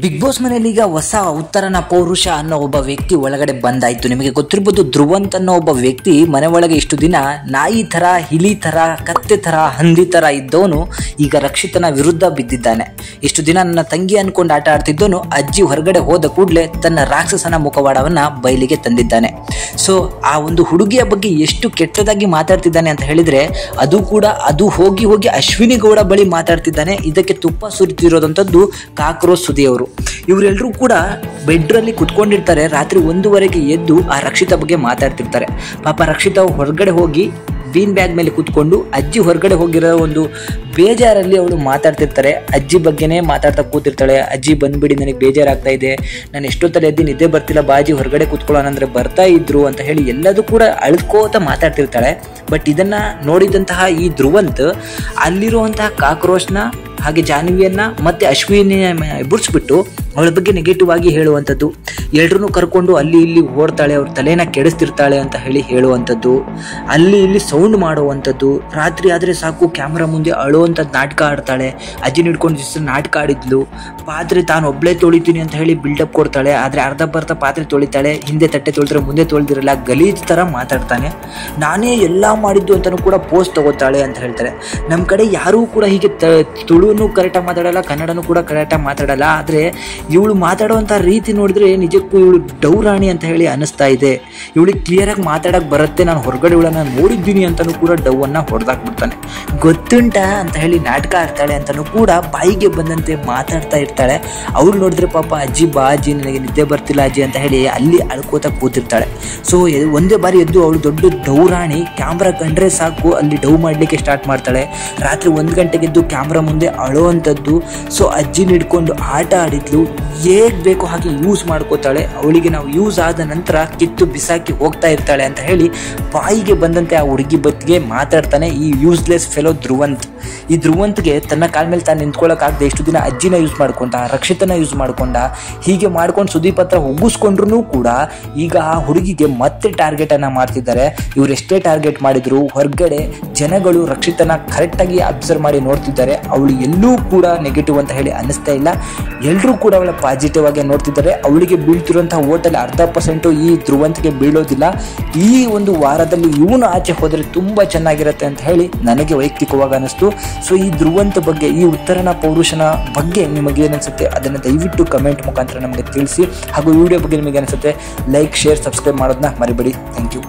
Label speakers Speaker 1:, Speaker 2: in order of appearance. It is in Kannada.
Speaker 1: ಬಿಗ್ ಬಾಸ್ ಮನೆಯಲ್ಲಿ ಈಗ ಹೊಸ ಉತ್ತರನ ಪೌರುಷ ಅನ್ನೋ ಒಬ್ಬ ವ್ಯಕ್ತಿ ಒಳಗಡೆ ಬಂದಾಯ್ತು. ನಿಮಗೆ ಗೊತ್ತಿರ್ಬೋದು, ಧ್ರುವಂತ್ ಅನ್ನೋ ಒಬ್ಬ ವ್ಯಕ್ತಿ ಮನೆ ಒಳಗೆ ಇಷ್ಟು ದಿನ ನಾಯಿ ತರ, ಇಲಿ ತರ, ಕತ್ತೆ ತರ, ಹಂದಿ ತರ ಇದ್ದವನು ಈಗ ರಕ್ಷಿತನ ವಿರುದ್ಧ ಬಿದ್ದಿದ್ದಾನೆ. ಇಷ್ಟು ದಿನ ನನ್ನ ತಂಗಿ ಅನ್ಕೊಂಡು ಆಟ ಆಡ್ತಿದ್ದವನು ಅಜ್ಜಿ ಹೊರಗಡೆ ಹೋದ ಕೂಡಲೇ ತನ್ನ ರಾಕ್ಷಸನ ಮುಖವಾಡವನ್ನ ಬಯಲಿಗೆ ತಂದಿದ್ದಾನೆ. ಸೊ ಆ ಒಂದು ಹುಡುಗಿಯ ಬಗ್ಗೆ ಎಷ್ಟು ಕೆಟ್ಟದಾಗಿ ಮಾತಾಡ್ತಿದ್ದಾನೆ ಅಂತ ಹೇಳಿದ್ರೆ, ಅದು ಹೋಗಿ ಅಶ್ವಿನಿ ಗೌಡ ಬಳಿ ಮಾತಾಡ್ತಿದ್ದಾನೆ. ಇದಕ್ಕೆ ತುಪ್ಪ ಸುರಿತಿರೋದಂಥದ್ದು ಕಾಕ್ರೋಚ್ ಸುದಿ ಅವರು. ಇವರೆಲ್ಲರೂ ಕೂಡ ಬೆಡ್ರಲ್ಲಿ ಕುತ್ಕೊಂಡಿರ್ತಾರೆ. ರಾತ್ರಿ 1:00 ಎದ್ದು ಆ ರಕ್ಷಿತಾ ಬಗ್ಗೆ ಮಾತಾಡ್ತಿರ್ತಾರೆ. ಪಾಪ ರಕ್ಷಿತಾ ಹೊರಗಡೆ ಹೋಗಿ ಬೀನ್ ಬ್ಯಾಗ್ ಮೇಲೆ ಕೂತ್ಕೊಂಡು ಅಜ್ಜಿ ಹೊರಗಡೆ ಹೋಗಿರೋ ಒಂದು ಬೇಜಾರಲ್ಲಿ ಅವಳು ಮಾತಾಡ್ತಿರ್ತಾರೆ. ಅಜ್ಜಿ ಬಗ್ಗೆನೇ ಮಾತಾಡ್ತಾ ಕೂತಿರ್ತಾಳೆ. ಅಜ್ಜಿ ಬಂದ್ಬಿಡಿ, ನನಗೆ ಬೇಜಾರಾಗ್ತಾ ಇದೆ, ನಾನು ಎಷ್ಟೊತ್ತಲ್ಲಿ ಎದ್ದು ನಿದ್ದೆ ಬರ್ತಿಲ್ಲ, ಬಾಜಿ ಹೊರಗಡೆ ಕೂತ್ಕೊಳ್ಳೋಣ ಅಂದರೆ ಬರ್ತಾ ಇದ್ರು ಅಂತ ಹೇಳಿ ಎಲ್ಲದೂ ಕೂಡ ಅಳ್ಕೋತ ಮಾತಾಡ್ತಿರ್ತಾಳೆ. ಬಟ್ ಇದನ್ನ ನೋಡಿದಂತಹ ಈ ಧ್ರುವಂತ್ ಅಲ್ಲಿರುವಂತಹ ಕಾಕ್ರೋಚ್ನ ಹಾಗೆ ಜಾನ್ವಿಯನ್ನ ಮತ್ತೆ ಅಶ್ವಿನಿ ಎಬ್ಬರಿಸ್ಬಿಟ್ಟು ಅವಳ ಬಗ್ಗೆ ನೆಗೆಟಿವ್ ಆಗಿ ಹೇಳುವಂಥದ್ದು, ಎಲ್ರೂ ಕರ್ಕೊಂಡು ಅಲ್ಲಿ ಇಲ್ಲಿ ಓಡ್ತಾಳೆ, ಅವ್ರ ತಲೆನ ಕೆಡಿಸ್ತಿರ್ತಾಳೆ ಅಂತ ಹೇಳುವಂಥದ್ದು, ಅಲ್ಲಿ ಇಲ್ಲಿ ಸೌಂಡ್ ಮಾಡುವಂಥದ್ದು, ರಾತ್ರಿ ಆದರೆ ಸಾಕು ಕ್ಯಾಮ್ರಾ ಮುಂದೆ ಅಳುವಂಥದ್ದು ನಾಟಕ ಆಡ್ತಾಳೆ. ಅಜ್ಜಿನ ಹಿಡ್ಕೊಂಡು ನಾಟಕ ಆಡಿದ್ಲು. ಪಾತ್ರೆ ತಾನು ಒಬ್ಳೇ ತೊಳಿತೀನಿ ಅಂತ ಹೇಳಿ ಬಿಲ್ಡಪ್ ಕೊಡ್ತಾಳೆ. ಆದರೆ ಅರ್ಧ ಪಾತ್ರೆ ತೊಳಿತಾಳೆ, ಹಿಂದೆ ತಟ್ಟೆ ತೊಳಿದ್ರೆ ಮುಂದೆ ತೊಳೆದಿರಲ್ಲ, ಗಲೀಜ್ ಥರ ಮಾತಾಡ್ತಾನೆ. ನಾನೇ ಎಲ್ಲ ಮಾಡಿದ್ದು ಅಂತಲೂ ಕೂಡ ಪೋಸ್ಟ್ ತಗೋತಾಳೆ ಅಂತ ಹೇಳ್ತಾರೆ. ನಮ್ಮ ಕಡೆ ಯಾರೂ ಕೂಡ ಹೀಗೆ ತುಳುನು ಕರೆಕ್ಟಾಗಿ ಮಾತಾಡಲ್ಲ, ಕನ್ನಡನೂ ಕೂಡ ಕರೆಕ್ಟಾಗಿ ಮಾತಾಡಲ್ಲ. ಆದರೆ ಇವಳು ಮಾತಾಡುವಂಥ ರೀತಿ ನೋಡಿದ್ರೆ ನಿಜಕ್ಕೂ ಇವಳು ಡೌರಾಣಿ ಅಂತ ಹೇಳಿ ಅನ್ನಿಸ್ತಾ ಇದೆ. ಇವಳಿಗೆ ಕ್ಲಿಯರಾಗಿ ಮಾತಾಡೋಕೆ ಬರುತ್ತೆ, ನಾನು ಹೊರಗಡೆ ಇವಳನ್ನ ನೋಡಿದ್ದೀನಿ ಅಂತಲೂ ಕೂಡ ಡೌವನ್ನು ಹೊಡೆದಾಕ್ಬಿಡ್ತಾನೆ. ಗೊತ್ತುಂಟಾ ಅಂತ ಹೇಳಿ ನಾಟಕ ಆಡ್ತಾಳೆ ಅಂತಲೂ ಕೂಡ ಬಾಯಿಗೆ ಬಂದಂತೆ ಮಾತಾಡ್ತಾ ಇರ್ತಾಳೆ. ಅವಳು ನೋಡಿದ್ರೆ ಪಾಪ ಅಜ್ಜಿ ಬಾ ಅಜ್ಜಿ, ನನಗೆ ನಿದ್ದೆ ಬರ್ತಿಲ್ಲ ಅಜ್ಜಿ ಅಂತ ಹೇಳಿ ಅಲ್ಲಿ ಅಳ್ಕೋತಾ ಕೂತಿರ್ತಾಳೆ. ಸೊ ಒಂದೇ ಬಾರಿ ಎದ್ದು ಅವಳು ದೊಡ್ಡ ಡೌರಾಣಿ, ಕ್ಯಾಮ್ರಾ ಕಂಡ್ರೆ ಸಾಕು ಅಲ್ಲಿ ಡೌ ಮಾಡಲಿಕ್ಕೆ ಸ್ಟಾರ್ಟ್ ಮಾಡ್ತಾಳೆ. ರಾತ್ರಿ 1 ಗಂಟೆಗೆ ಎದ್ದು ಕ್ಯಾಮ್ರಾ ಮುಂದೆ ಅಳೋವಂಥದ್ದು. ಸೊ ಅಜ್ಜಿನ ಹಿಡ್ಕೊಂಡು ಆಟ ಆಡಿದ್ಲು, ಹೇಗೆ ಬೇಕೋ ಹಾಗೆ ಯೂಸ್ ಮಾಡ್ಕೋತಾಳೆ. ಅವಳಿಗೆ ನಾವು ಯೂಸ್ ಆದ ನಂತರ ಕಿತ್ತು ಬಿಸಾಕಿ ಹೋಗ್ತಾ ಇರ್ತಾಳೆ ಅಂತ ಹೇಳಿ ಬಾಯಿಗೆ ಬಂದಂತೆ ಆ ಹುಡುಗಿ ಬಗ್ಗೆ ಮಾತಾಡ್ತಾನೆ ಈ ಯೂಸ್ಲೆಸ್ ಫೆಲೋ ಧ್ರುವಂತ್. ಈ ಧ್ರುವಂತ್ಗೆ ತನ್ನ ಕಾಲ ಮೇಲೆ ತಾನು ನಿಂತ್ಕೊಳ್ಳೋಕ್ಕಾಗದೆ ಇಷ್ಟು ದಿನ ಅಜ್ಜಿನ ಯೂಸ್ ಮಾಡ್ಕೊಂಡ, ರಕ್ಷಿತನ ಯೂಸ್ ಮಾಡ್ಕೊಂಡ, ಹೀಗೆ ಮಾಡ್ಕೊಂಡು ಸುದೀಪ್ ಹತ್ರ ಒಗ್ಗಿಸ್ಕೊಂಡ್ರು ಕೂಡ ಈಗ ಆ ಹುಡುಗಿಗೆ ಮತ್ತೆ ಟಾರ್ಗೆಟನ್ನು ಮಾಡ್ತಿದ್ದಾರೆ. ಇವರೆಷ್ಟೇ ಟಾರ್ಗೆಟ್ ಮಾಡಿದ್ರು ಹೊರಗಡೆ ಜನಗಳು ರಕ್ಷಿತನ ಕರೆಕ್ಟಾಗಿ ಅಬ್ಸರ್ವ್ ಮಾಡಿ ನೋಡ್ತಿದ್ದಾರೆ. ಅವಳು ಎಲ್ಲೂ ಕೂಡ ನೆಗೆಟಿವ್ ಅಂತ ಹೇಳಿ ಅನ್ನಿಸ್ತಾ ಇಲ್ಲ. ಎಲ್ಲರೂ ಕೂಡ ಅವಳ ಪಾಸಿಟಿವ್ ಆಗಿ ನೋಡ್ತಿದ್ದಾರೆ. ಅವಳಿಗೆ ಬೀಳ್ತಿರುವಂತಹ ಓಟಲ್ಲಿ 10% ಈ ಧ್ರುವಂತ್ಗೆ ಬೀಳೋದಿಲ್ಲ. ಈ ಒಂದು ವಾರದಲ್ಲಿ ಇವನು ಆಚೆ ಹೋದರೆ ತುಂಬ ಚೆನ್ನಾಗಿರುತ್ತೆ ಅಂತ ಹೇಳಿ ನನಗೆ ವೈಯಕ್ತಿಕವಾಗಿ ಅನ್ನಿಸ್ತು. ಸೊ ಈ ಧ್ರುವಂತ್ ಬಗ್ಗೆ, ಈ ಉತ್ತರನ ಪೌರುಷನ ಬಗ್ಗೆ ನಿಮಗೆ ಏನಿಸುತ್ತೆ ಅದನ್ನು ದಯವಿಟ್ಟು ಕಮೆಂಟ್ ಮುಖಾಂತರ ನಮಗೆ ತಿಳಿಸಿ. ಹಾಗೂ ವಿಡಿಯೋ ಬಗ್ಗೆ ನಿಮಗೆ ಅನಿಸುತ್ತೆ ಲೈಕ್, ಶೇರ್, ಸಬ್ಸ್ಕ್ರೈಬ್ ಮಾಡೋದನ್ನ ಮರಿಬೇಡಿ. Thank you.